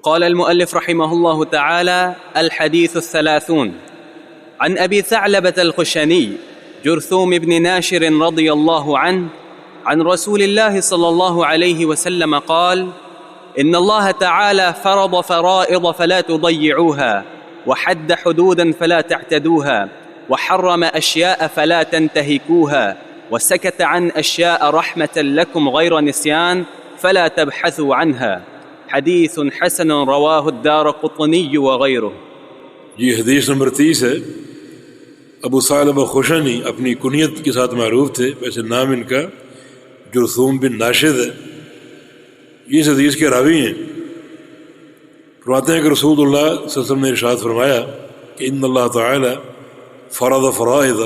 قال المؤلف رحمه الله تعالى: الحديث 30. عن أبي ثعلبة الخشني جرثوم بن ناشر رضي الله عنه عن رسول الله صلى الله عليه وسلم قال: إن الله تعالى فرض فرائض فلا تضيعوها، وحد حدودا فلا تعتدوها، وحرم أشياء فلا تنتهكوها، وسكت عن أشياء رحمة لكم غير نسيان فلا تبحثوا عنها. حدیث حسن رواہ الدارقطنی وغیرہ۔ یہ حدیث نمبر 30 ہے۔ ابو ثعلبہ خشنی اپنی کنیت کے ساتھ معروف تھے، ویسے نام ان کا جرثوم بن ناشد ہے۔ یہ اس حدیث کے راوی ہیں۔ فرماتے ہیں کہ رسول اللہ صلی اللہ علیہ وسلم نے ارشاد فرمایا کہ ان اللہ تعالی فرض فرائض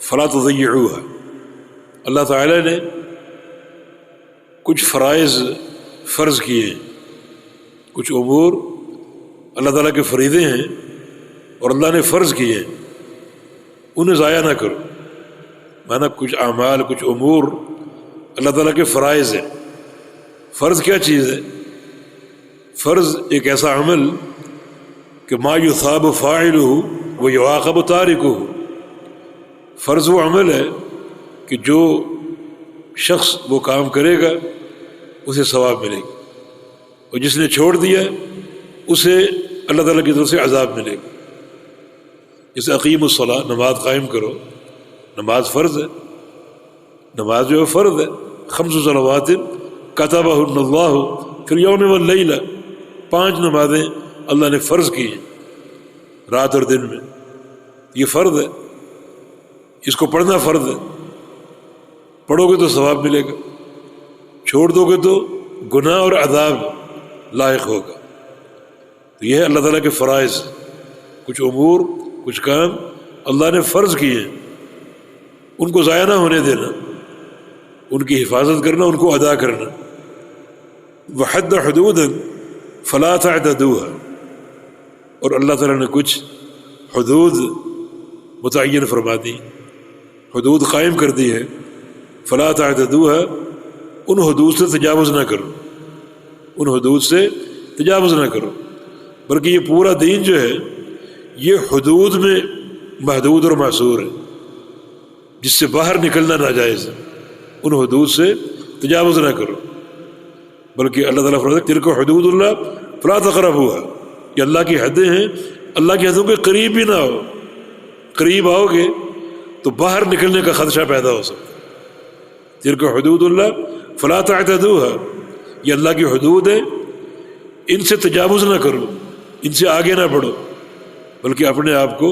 فلا تضيعوها۔ اللہ تعالی نے کچھ فرائض فرض کیے ہیں، کچھ امور اللہ تعالیٰ کے فریضے ہیں اور اللہ نے فرض کیے ہیں، انہیں ضائع نہ کرو۔ مانا کچھ اعمال، کچھ امور اللہ تعالیٰ کے فرائض ہیں۔ فرض کیا چیز ہے؟ فرض ایک ایسا عمل کہ ما یثاب فاعلہ و یعاقب تارکہ۔ فرض وہ عمل ہے کہ جو شخص وہ کام کرے گا اسے ثواب ملے گا، اور جس نے چھوڑ دیا اسے اللہ تعالیٰ کی طرف سے عذاب ملے گا۔ جیسے اقیم الصلاۃ، نماز قائم کرو، نماز فرض ہے، نماز جو ہے فرض ہے۔ 5 صلوات کتبہن اللہ فی الیوم واللیلہ، 5 نمازیں اللہ نے فرض کی ہیں رات اور دن میں، یہ فرض ہے، اس کو پڑھنا فرض ہے۔ پڑھو گے تو ثواب ملے گا، چھوڑ دو گے تو گناہ اور عذاب لاحق ہوگا۔ تو یہ ہے اللہ تعالیٰ کے فرائض، کچھ امور، کچھ کام اللہ نے فرض کیے ہیں، ان کو ضائع نہ ہونے دینا، ان کی حفاظت کرنا، ان کو ادا کرنا۔ وحد حدودا فلا تعتدوها، اور اللہ تعالیٰ نے کچھ حدود متعین فرما دی، حدود قائم کر دی ہے۔ فلا تعتدوها، ان حدود سے تجاوز نہ کرو، ان حدود سے تجاوز نہ کرو، بلکہ یہ پورا دین جو ہے یہ حدود میں محدود اور معصور ہے، جس سے باہر نکلنا ناجائز ہے۔ ان حدود سے تجاوز نہ کرو، بلکہ اللہ تعالیٰ فرماتا ہے تلک حدود اللہ فلا تقربوها، یہ اللہ کی حدیں ہیں، اللہ کی حدوں کے قریب بھی نہ ہو۔ قریب آؤ گے تو باہر نکلنے کا خدشہ پیدا ہو سکتا ہے۔ تلک حدود اللہ فلا تعتدوها، یہ اللہ کی حدود ہے، ان سے تجاوز نہ کرو، ان سے آگے نہ بڑھو، بلکہ اپنے آپ کو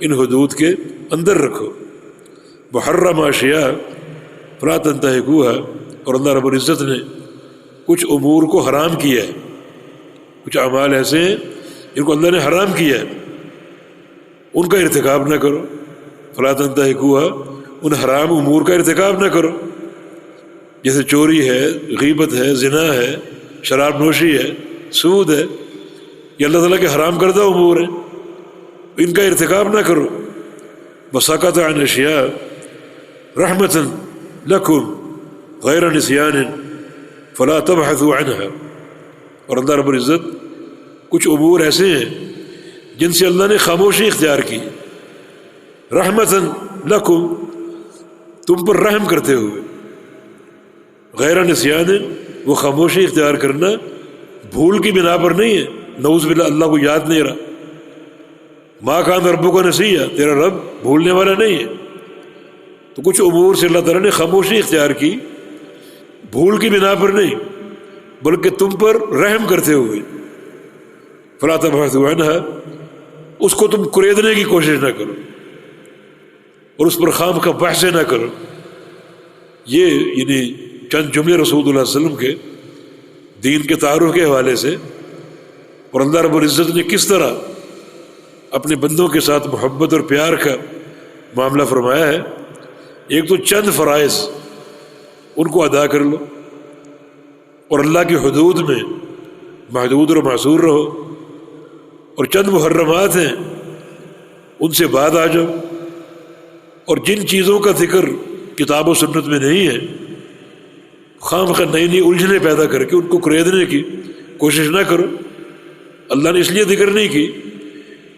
ان حدود کے اندر رکھو۔ محرم اشیاء فلا تنتهكوها، اور اللہ رب العزت نے کچھ امور کو حرام کیا ہے، کچھ اعمال ایسے ہیں جن کو اللہ نے حرام کیا ہے، ان کا ارتکاب نہ کرو۔ فلا تنتهكوها، ان حرام امور کا ارتکاب نہ کرو، جیسے چوری ہے، غیبت ہے، زنا ہے، شراب نوشی ہے، سود ہے، یہ اللہ تعالیٰ کے حرام کردہ امور ہیں، ان کا ارتکاب نہ کرو۔ وسکت عن اشیاء رحمۃ لکم غیر نسیان فلا تبحثوا عنها، اور اللہ رب العزت کچھ امور ایسے ہیں جن سے اللہ نے خاموشی اختیار کی، رحمۃ لکم، تم پر رحم کرتے ہوئے، غیر نسیان، وہ خاموشی اختیار کرنا بھول کی بنا پر نہیں ہے، نعوذ باللہ اللہ کو یاد نہیں رہا۔ ما کان ربک نسیا، تیرا رب بھولنے والا نہیں ہے۔ تو کچھ امور سے اللہ تعالیٰ نے خاموشی اختیار کی، بھول کی بنا پر نہیں، بلکہ تم پر رحم کرتے ہوئے۔ فلا تبحثوا عنها، اس کو تم کریدنے کی کوشش نہ کرو اور اس پر خام کا بحث نہ کرو۔ یہ یعنی چند جملے رسول اللہ صلی اللہ علیہ وسلم کے دین کے تعارف کے حوالے سے، اور اللہ رب العزت نے کس طرح اپنے بندوں کے ساتھ محبت اور پیار کا معاملہ فرمایا ہے۔ ایک تو چند فرائض ان کو ادا کر لو، اور اللہ کی حدود میں محدود اور معصور رہو، اور چند محرمات ہیں ان سے بعد آ جاؤ، اور جن چیزوں کا ذکر کتاب و سنت میں نہیں ہے، خام خواہ نئی نئی الجھنیں پیدا کر کے ان کو کریدنے کی کوشش نہ کرو. اللہ نے اس لیے ذکر نہیں کی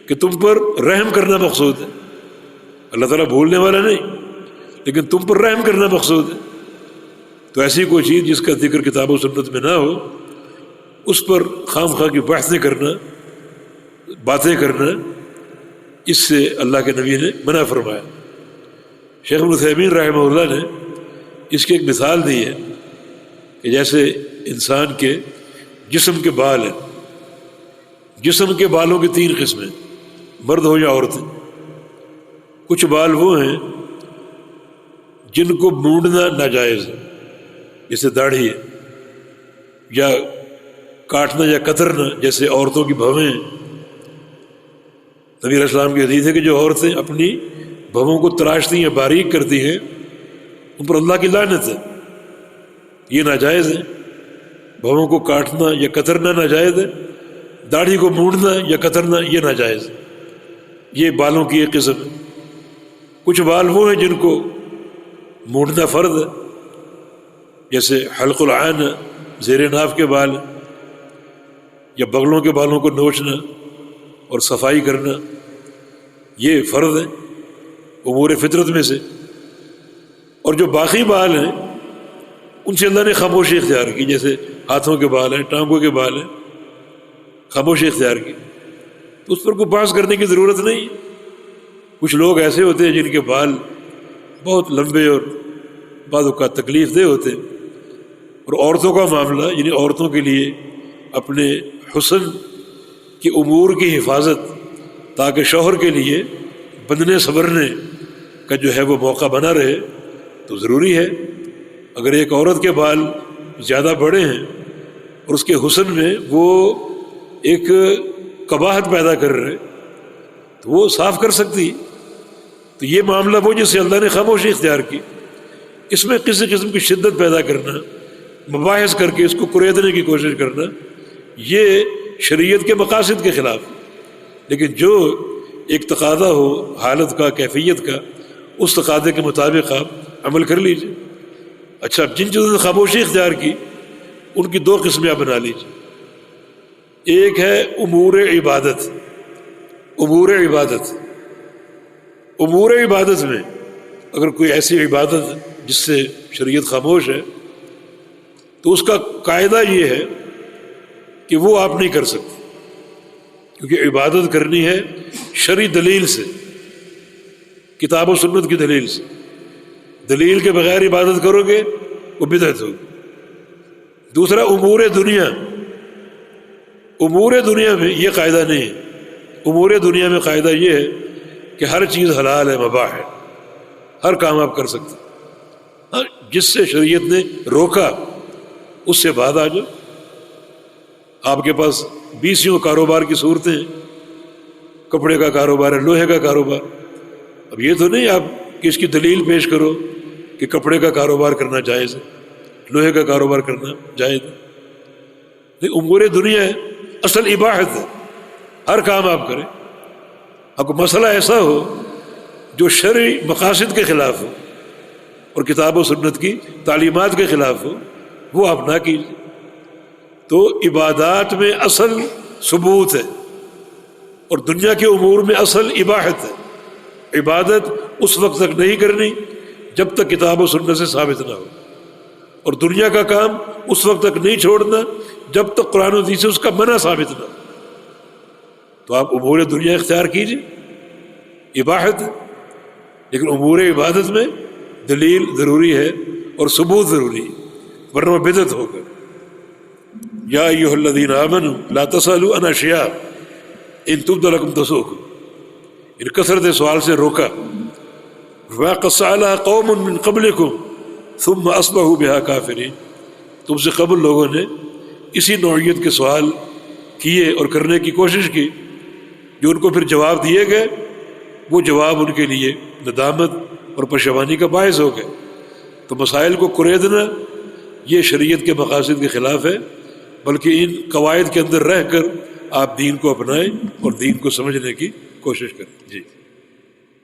کہ تم پر رحم کرنا مقصود ہے. اللہ تعالیٰ بھولنے والا نہیں، لیکن تم پر رحم کرنا مقصود ہے. تو ایسی کوئی چیز جس کا ذکر کتاب و سنت میں نہ ہو، اس پر خام خواہ کی بحثیں کرنا، باتیں کرنا، اس سے اللہ کے نبی نے منع فرمایا. شیخ ابن عثیمین رحمہ اللہ نے اس کی ایک مثال دی ہے کہ جیسے انسان کے جسم کے بال ہیں. جسم کے بالوں کی 3 قسمیں، مرد ہو یا عورتیں. کچھ بال وہ ہیں جن کو مونڈنا ناجائز ہے، جیسے داڑھی ہے، یا کاٹنا یا کترنا جیسے عورتوں کی بھویں ہیں. نبی علیہ السلام کی حدیث ہے کہ جو عورتیں اپنی بھووں کو تراشتی ہیں، باریک کرتی ہیں، ان پر اللہ کی لعنت ہے. یہ ناجائز ہے. بھووں کو کاٹنا یا کترنا ناجائز ہے. داڑھی کو مونڈنا یا کترنا یہ ناجائز ہے. یہ بالوں کی ایک قسم ہے. کچھ بال وہ ہیں جن کو مونڈنا فرض ہے، جیسے حلق العان، زیر ناف کے بال، یا بغلوں کے بالوں کو نوچنا اور صفائی کرنا، یہ فرض ہے امور فطرت میں سے. اور جو باقی بال ہیں ان سے اللہ نے خاموشی اختیار کی، جیسے ہاتھوں کے بال ہیں، ٹانگوں کے بال ہیں، خاموشی اختیار کی. تو اس پر کوئی بحث کرنے کی ضرورت نہیں. کچھ لوگ ایسے ہوتے ہیں جن کے بال بہت لمبے اور بعض اوقات تکلیف دہ ہوتے ہیں. اور عورتوں کا معاملہ، یعنی عورتوں کے لیے اپنے حسن کے امور کی حفاظت، تاکہ شوہر کے لیے بندنے سنورنے کا جو ہے وہ موقع بنا رہے، تو ضروری ہے. اگر ایک عورت کے بال زیادہ بڑے ہیں اور اس کے حسن میں وہ ایک قباحت پیدا کر رہے، تو وہ صاف کر سکتی. تو یہ معاملہ وہ جس سے اللہ نے خاموشی اختیار کی. اس میں کسی قسم کی شدت پیدا کرنا، مباحث کر کے اس کو کریدنے کی کوشش کرنا، یہ شریعت کے مقاصد کے خلاف. لیکن جو ایک تقاضا ہو حالت کا، کیفیت کا، اس تقاضے کے مطابق آپ عمل کر لیجیے. اچھا، جن چیزوں نے خاموشی اختیار کی ان کی 2 قسمیں آپ بنا لیجیے. ایک ہے امور عبادت. امور عبادت، امور عبادت میں اگر کوئی ایسی عبادت جس سے شریعت خاموش ہے، تو اس کا قاعدہ یہ ہے کہ وہ آپ نہیں کر سکتے، کیونکہ عبادت کرنی ہے شرعی دلیل سے، کتاب و سنت کی دلیل سے. دلیل کے بغیر عبادت کرو گے وہ بدعت ہوگی. دوسرا امور دنیا. امور دنیا میں یہ قاعدہ نہیں ہے. امور دنیا میں قاعدہ یہ ہے کہ ہر چیز حلال ہے، مباح ہے، ہر کام آپ کر سکتے. جس سے شریعت نے روکا اس سے بعد آ جاؤ. آپ کے پاس 20 کاروبار کی صورتیں ہیں. کپڑے کا کاروبار ہے، لوہے کا کاروبار. اب یہ تو نہیں آپ کہ اس کی دلیل پیش کرو کہ کپڑے کا کاروبار کرنا جائز ہے، لوہے کا کاروبار کرنا جائز ہے. لیکن امور دنیا ہے، اصل اباحت ہے، ہر کام آپ کریں. اب کوئی مسئلہ ایسا ہو جو شرعی مقاصد کے خلاف ہو اور کتاب و سنت کی تعلیمات کے خلاف ہو، وہ آپ نہ کیجیے. تو عبادات میں اصل ثبوت ہے اور دنیا کے امور میں اصل اباحت ہے. عبادت اس وقت تک نہیں کرنی جب تک کتاب و سنت سے ثابت نہ ہو، اور دنیا کا کام اس وقت تک نہیں چھوڑنا جب تک قرآن و حدیث سے اس کا منع ثابت نہ ہو. تو آپ امور دنیا اختیار کیجیے، اباحت ہے، لیکن امور عبادت میں دلیل ضروری ہے اور ثبوت ضروری ہے، ورنہ بدعت ہوگا. یا ایھا الذین آمنوا لا تسألوا عن اشیاء ان تبد لکم تسؤکم. ان کثرت سوال سے روکا. وقد سألها قوم من قبلکم ثم اصبحوا بها کافرین. تم سے قبل لوگوں نے اسی نوعیت کے سوال کیے اور کرنے کی کوشش کی، جو ان کو پھر جواب دیے گئے وہ جواب ان کے لیے ندامت اور پشیمانی کا باعث ہو گئے. تو مسائل کو کریدنا یہ شریعت کے مقاصد کے خلاف ہے، بلکہ ان قواعد کے اندر رہ کر آپ دین کو اپنائیں اور دین کو سمجھنے کی کوشش کریں. جی.